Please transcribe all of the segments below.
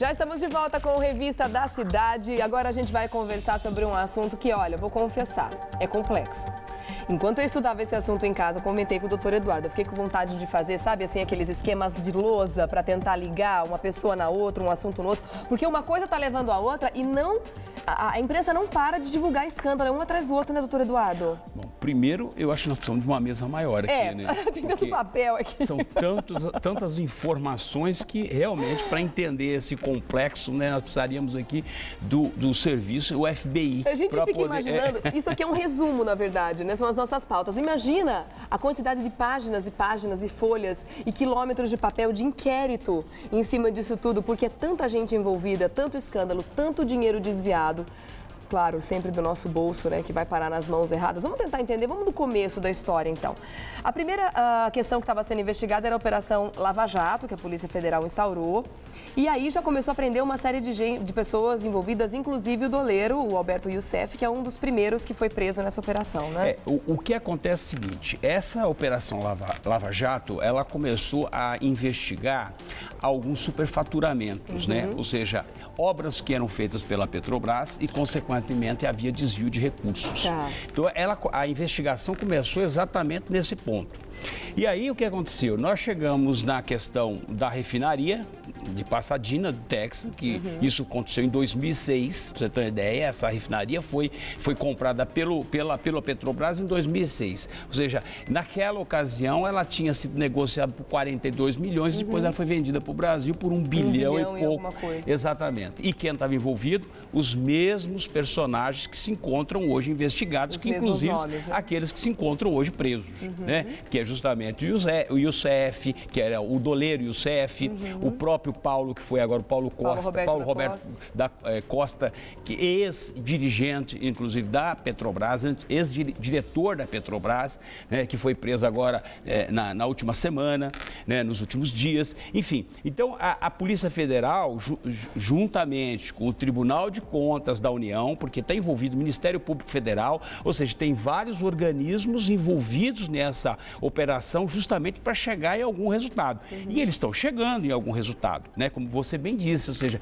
Já estamos de volta com o Revista da Cidade. Agora a gente vai conversar sobre um assunto que, olha, vou confessar, é complexo. Enquanto eu estudava esse assunto em casa, eu comentei com o doutor Eduardo. Eu fiquei com vontade de fazer, sabe, assim, aqueles esquemas de lousa para tentar ligar uma pessoa na outra, um assunto no outro. Porque uma coisa está levando a outra e não... A imprensa não para de divulgar escândalo, é um atrás do outro, né, doutor Eduardo? Bom, primeiro, eu acho que nós precisamos de uma mesa maior aqui, né? Tem tanto papel aqui. São tantas informações que, realmente, para entender esse complexo, né, nós precisaríamos aqui do serviço, o FBI. A gente fica imaginando, isso aqui é um resumo, na verdade, né? São as nossas pautas. Imagina a quantidade de páginas e páginas e folhas e quilômetros de papel de inquérito em cima disso tudo, porque é tanta gente envolvida, tanto escândalo, tanto dinheiro desviado. Claro, sempre do nosso bolso, né, que vai parar nas mãos erradas. Vamos tentar entender, vamos do começo da história, então. A primeira questão que estava sendo investigada era a Operação Lava Jato, que a Polícia Federal instaurou. E aí já começou a prender uma série de pessoas envolvidas, inclusive o doleiro, o Alberto Youssef, que é um dos primeiros que foi preso nessa operação, né? O que acontece é o seguinte, essa Operação Lava Jato, ela começou a investigar alguns superfaturamentos, né? Ou seja, obras que eram feitas pela Petrobras e, consequentemente, havia desvio de recursos. Tá. Então, a investigação começou exatamente nesse ponto. E aí, o que aconteceu? Nós chegamos na questão da refinaria de Pasadena, do Texas, que isso aconteceu em 2006, para você ter uma ideia, essa refinaria foi comprada pela Petrobras em 2006. Ou seja, naquela ocasião, ela tinha sido negociada por 42 milhões, depois ela foi vendida para o Brasil por 1 bilhão e pouco. Exatamente. E quem estava envolvido? Os mesmos personagens que se encontram hoje investigados, que inclusive nomes, né? Aqueles que se encontram hoje presos, né? Que é justamente o Youssef, que era o doleiro Youssef, o próprio Paulo, que foi agora o Paulo Costa, Paulo Roberto da Costa, que ex-dirigente, inclusive, da Petrobras, ex-diretor da Petrobras, né, que foi preso agora na última semana, né, nos últimos dias. Enfim, então a Polícia Federal, juntamente com o Tribunal de Contas da União, porque está envolvido o Ministério Público Federal, ou seja, tem vários organismos envolvidos nessa operação justamente para chegar em algum resultado. E eles estão chegando em algum resultado, né? Como você bem disse, ou seja,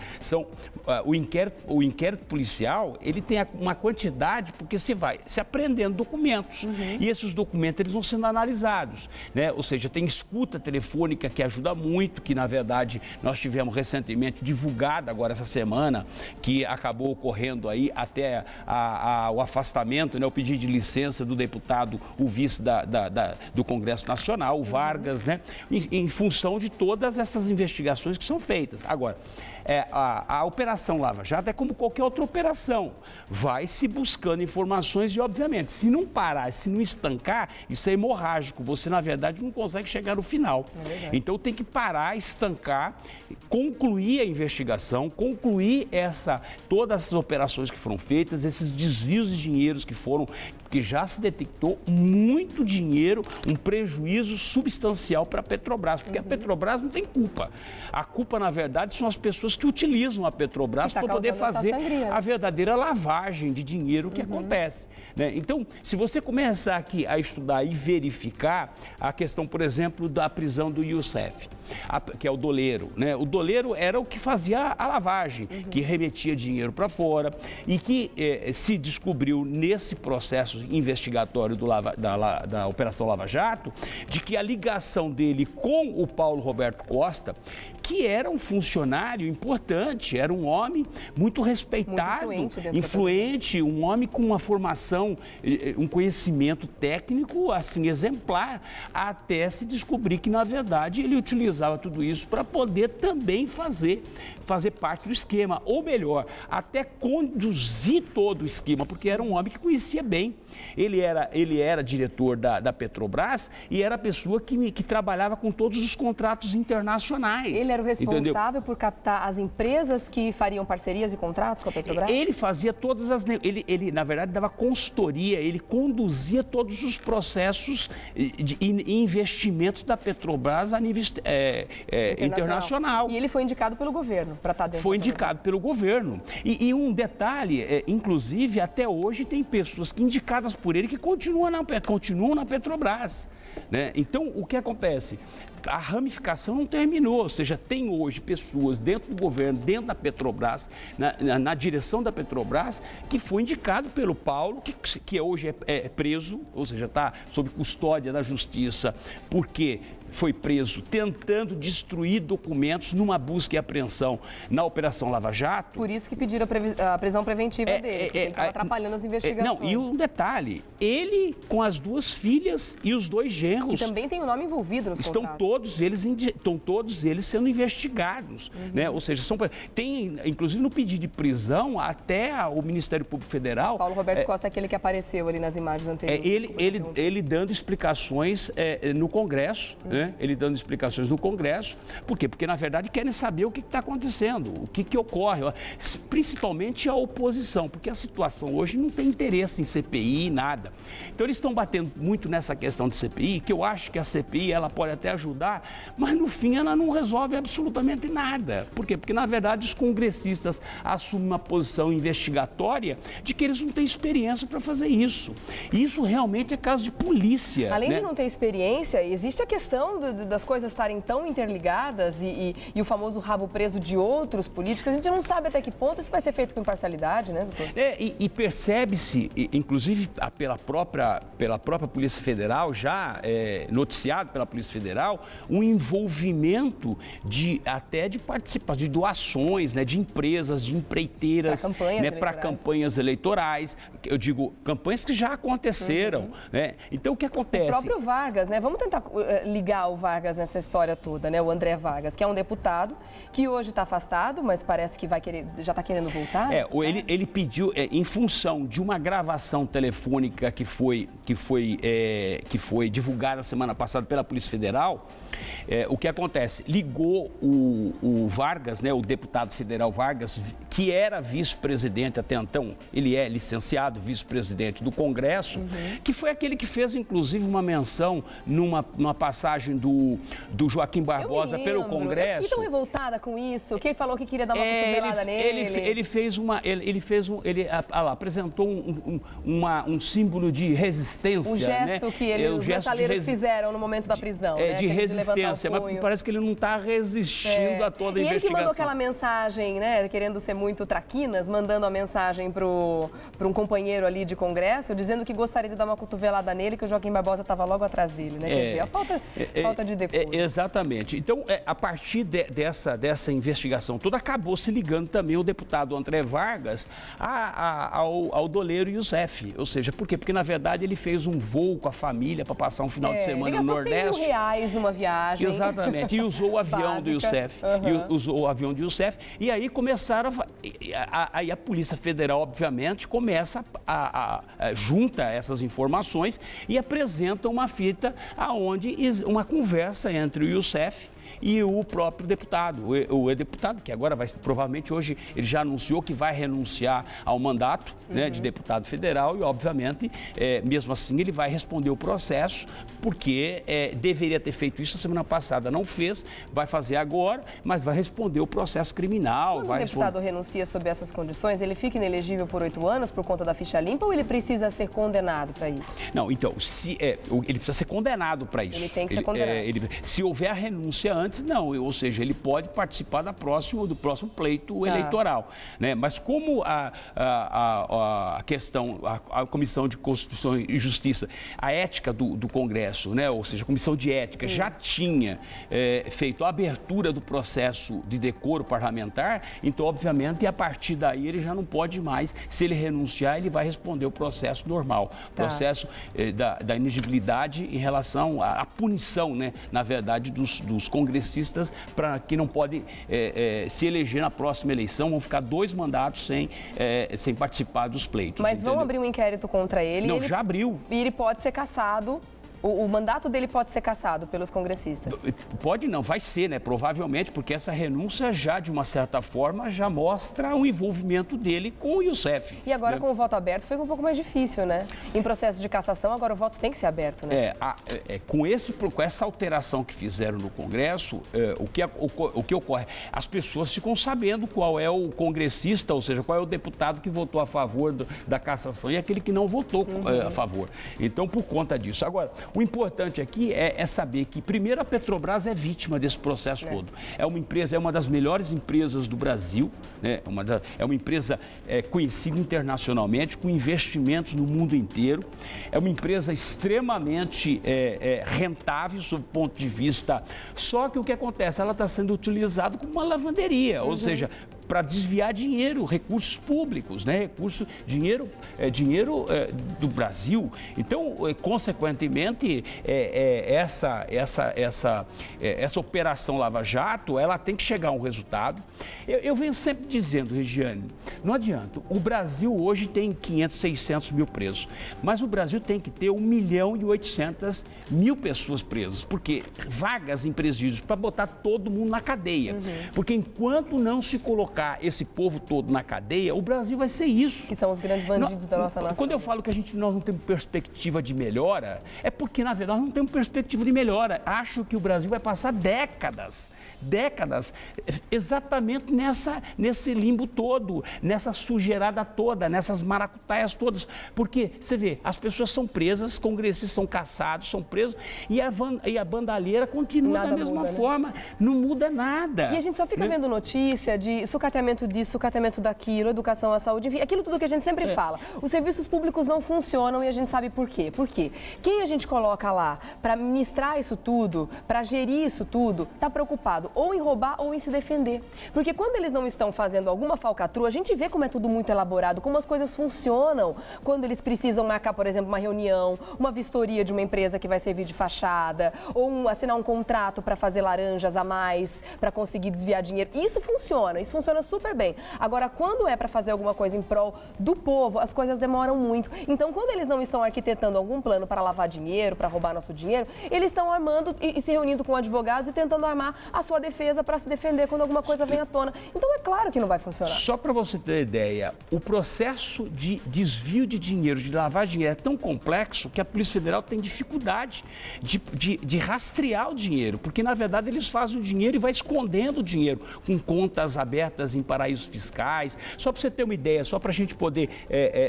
o inquérito policial, ele tem uma quantidade, porque se apreendendo documentos. E esses documentos, eles vão sendo analisados, né? Ou seja, tem escuta telefônica que ajuda muito, que na verdade nós tivemos recentemente divulgada agora essa semana, que acabou ocorrendo aí até o afastamento, né? O pedido de licença do deputado, o vice do Congresso Nacional, o Vargas, né? Em função de todas essas investigações que são feitas. Agora, a Operação Lava Jato é como qualquer outra operação. Vai se buscando informações e, obviamente, se não parar, se não estancar, isso é hemorrágico. Você, na verdade, não consegue chegar no final. Então, tem que parar, estancar, concluir a investigação, concluir todas essas operações que foram feitas, esses desvios de dinheiros que já se detectou muito dinheiro, um prejuízo substancial para a Petrobras, porque a Petrobras não tem culpa. A culpa, na verdade, são as pessoas que utilizam a Petrobras para poder fazer a verdadeira lavagem de dinheiro que acontece, né? Então, se você começar aqui a estudar e verificar a questão, por exemplo, da prisão do Youssef, que é o doleiro, né? O doleiro era o que fazia a lavagem, que remetia dinheiro para fora e que se descobriu nesse processo investigatório da Operação Lava Jato, de que a ligação dele com o Paulo Roberto Costa, que era um funcionário importante, era um homem muito respeitado, influente, um homem com uma formação, um conhecimento técnico, assim, exemplar, até se descobrir que, na verdade, ele utilizava tudo isso para poder também fazer parte do esquema, ou melhor, até conduzir todo o esquema, porque era um homem que conhecia bem. Ele era diretor da Petrobras e era a pessoa que trabalhava com todos os contratos internacionais. Ele era o responsável por captar as empresas que fariam parcerias e contratos com a Petrobras? Ele fazia todas as... Ele na verdade, dava consultoria, ele conduzia todos os processos de investimentos da Petrobras a nível internacional. E ele foi indicado pelo governo para estar dentro. Foi indicado pelo governo. E um detalhe, inclusive até hoje tem pessoas que indicadas por ele que continuam na Petrobras. Né? Então, o que acontece? A ramificação não terminou, ou seja, tem hoje pessoas dentro do governo, dentro da Petrobras, na direção da Petrobras, que foi indicado pelo Paulo, que hoje é preso, ou seja, está sob custódia da Justiça, porque foi preso tentando destruir documentos numa busca e apreensão na Operação Lava Jato. Por isso que pediram a prisão preventiva dele, porque ele estava atrapalhando as investigações. Não, e um detalhe, ele com as 2 filhas e os 2 genros... E também tem o nome envolvido nos contratos. Estão todos eles sendo investigados, né? Ou seja, tem, inclusive no pedido de prisão, até o Ministério Público Federal... Paulo Roberto Costa é aquele que apareceu ali nas imagens anteriores. Ele dando explicações no Congresso, né? Ele dando explicações no Congresso. Por quê? Porque, na verdade, querem saber o que está acontecendo, o que ocorre, principalmente a oposição, porque a situação hoje não tem interesse em CPI, nada. Então, eles estão batendo muito nessa questão de CPI, que eu acho que a CPI ela pode até ajudar, mas, no fim, ela não resolve absolutamente nada. Por quê? Porque, na verdade, os congressistas assumem uma posição investigatória de que eles não têm experiência para fazer isso. E isso realmente é caso de polícia. Além de não ter experiência, existe a questão das coisas estarem tão interligadas e o famoso rabo preso de outros políticos. A gente não sabe até que ponto isso vai ser feito com imparcialidade, né, doutor? E percebe-se, inclusive pela própria Polícia Federal, já noticiado pela Polícia Federal, um envolvimento até de participação, de doações, né, de empresas, de empreiteiras, para campanhas eleitorais. Eu digo, campanhas que já aconteceram. Né? Então, o que acontece? O próprio Vargas, né? Vamos tentar ligar o Vargas nessa história toda, né? O André Vargas, que é um deputado que hoje está afastado, mas parece que já está querendo voltar. Ele pediu, em função de uma gravação telefônica que foi divulgada semana passada pela Polícia Federal, o que acontece? Ligou o Vargas, né, o deputado federal Vargas, que era vice-presidente até então, ele é licenciado vice-presidente do Congresso, que foi aquele que fez, inclusive, uma menção numa passagem do Joaquim Barbosa pelo Congresso. Eu fiquei tão revoltada com isso, que ele falou que queria dar uma cotovelada nele. Ele apresentou um símbolo de resistência. Um gesto, né? Que os mensaleiros fizeram no momento da prisão. De resistência, mas parece que ele não está resistindo a toda a investigação. E ele que mandou aquela mensagem, né, querendo ser muito traquinas, mandando a mensagem para um companheiro ali de Congresso, dizendo que gostaria de dar uma cotovelada nele, que o Joaquim Barbosa estava logo atrás dele, né? Quer dizer, a falta de decoro. Exatamente. Então, a partir dessa investigação toda, acabou se ligando também o deputado André Vargas ao doleiro Youssef. Ou seja, por quê? Porque, na verdade, ele fez um voo com a família para passar um final de semana no Nordeste. R$100.000 numa viagem. Exatamente. E usou o avião do Youssef. Usou o avião do Youssef. E aí começaram aí a Polícia Federal, obviamente, começa junta essas informações e apresenta uma fita aonde uma conversa entre o Youssef e o próprio deputado, o deputado que agora provavelmente hoje ele já anunciou que vai renunciar ao mandato, né, de deputado federal e obviamente, mesmo assim ele vai responder o processo porque deveria ter feito isso a semana passada, não fez, vai fazer agora, mas vai responder o processo criminal. Quando o deputado renuncia sob essas condições, ele fica inelegível por 8 anos por conta da ficha limpa ou ele precisa ser condenado para isso? Não, então, ele precisa ser condenado para isso. Ele tem que ser condenado. Se houver a renúncia antes, não, ou seja, ele pode participar do próximo pleito eleitoral, né? Mas como a questão, a Comissão de Constituição e Justiça, a ética do Congresso, né? Ou seja, a Comissão de Ética já tinha feito a abertura do processo de decoro parlamentar, então, obviamente, a partir daí ele já não pode mais, se ele renunciar, ele vai responder o processo normal, processo da inegibilidade em relação à punição, né? Na verdade, dos congressistas para que não pode se eleger na próxima eleição, vão ficar 2 mandatos sem participar dos pleitos. Mas vão abrir um inquérito contra ele? Não, já abriu. E ele pode ser cassado O mandato dele pode ser cassado pelos congressistas? Pode não, vai ser, né? Provavelmente, porque essa renúncia já, de uma certa forma, já mostra o envolvimento dele com o Youssef. E agora, né? com o voto aberto, foi um pouco mais difícil, né? Em processo de cassação, agora o voto tem que ser aberto, né? Com essa alteração que fizeram no Congresso, o que ocorre? As pessoas ficam sabendo qual é o congressista, ou seja, qual é o deputado que votou a favor da cassação e aquele que não votou a favor. Então, por conta disso. Agora, o importante aqui é saber que, primeiro, a Petrobras é vítima desse processo todo. É uma empresa, é uma das melhores empresas do Brasil, né? É uma empresa conhecida internacionalmente, com investimentos no mundo inteiro. É uma empresa extremamente rentável, sob o ponto de vista. Só que o que acontece? Ela está sendo utilizada como uma lavanderia, ou seja, para desviar dinheiro, recursos públicos, né? Dinheiro do Brasil. Então, consequentemente, essa operação Lava Jato, ela tem que chegar a um resultado. Eu venho sempre dizendo, Regiane, não adianta. O Brasil hoje tem 500, 600 mil presos, mas o Brasil tem que ter 1.800.000 pessoas presas, porque vagas em presídios para botar todo mundo na cadeia. Porque enquanto não se colocar esse povo todo na cadeia, o Brasil vai ser isso. Que são os grandes bandidos da nossa nação. Quando eu falo que nós não temos perspectiva de melhora, é porque, na verdade, nós não temos perspectiva de melhora. Acho que o Brasil vai passar décadas, exatamente nesse limbo todo, nessa sujeirada toda, nessas maracutaias todas. Porque, você vê, as pessoas são presas, congressistas são caçados, são presos, e a bandalheira continua da mesma forma, não muda nada. E a gente só fica vendo notícia de sucateamento disso, sucateamento daquilo, educação à saúde, enfim, aquilo tudo que a gente sempre fala. Os serviços públicos não funcionam e a gente sabe por quê. Por quê? Quem a gente coloca lá para ministrar isso tudo, para gerir isso tudo, está preocupado ou em roubar ou em se defender. Porque quando eles não estão fazendo alguma falcatrua, a gente vê como é tudo muito elaborado, como as coisas funcionam quando eles precisam marcar, por exemplo, uma reunião, uma vistoria de uma empresa que vai servir de fachada, ou assinar um contrato para fazer laranjas a mais, para conseguir desviar dinheiro. Isso funciona super bem. Agora, quando é para fazer alguma coisa em prol do povo, as coisas demoram muito. Então, quando eles não estão arquitetando algum plano para lavar dinheiro, para roubar nosso dinheiro, eles estão armando e se reunindo com advogados e tentando armar a sua defesa para se defender quando alguma coisa vem à tona. Então, é claro que não vai funcionar. Só para você ter ideia, o processo de desvio de dinheiro, de lavar dinheiro, é tão complexo que a Polícia Federal tem dificuldade de rastrear o dinheiro, porque, na verdade, eles fazem o dinheiro e vai escondendo o dinheiro com contas abertas em paraísos fiscais. Só para você ter uma ideia, só para a gente poder,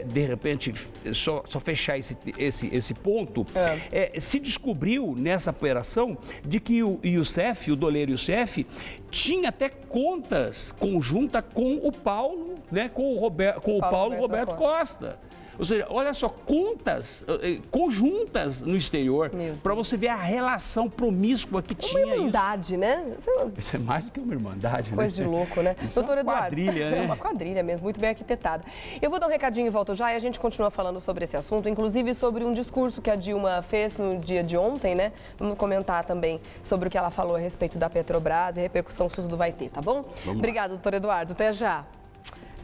de repente, só fechar esse ponto, se descobriu nessa operação de que o Youssef, o doleiro Youssef, tinha até contas conjuntas com o Paulo, né, com o Paulo Roberto Costa. Ou seja, olha só, contas conjuntas no exterior, para você ver a relação promíscua que tinha. Uma irmandade, né? Isso é mais do que uma irmandade, coisa de louco, né? Doutor Eduardo. Quadrilha, né? É uma quadrilha mesmo, muito bem arquitetada. Eu vou dar um recadinho e volto já e a gente continua falando sobre esse assunto, inclusive sobre um discurso que a Dilma fez no dia de ontem, né? Vamos comentar também sobre o que ela falou a respeito da Petrobras e a repercussão que isso tudo vai ter, tá bom? Obrigada, doutor Eduardo. Até já.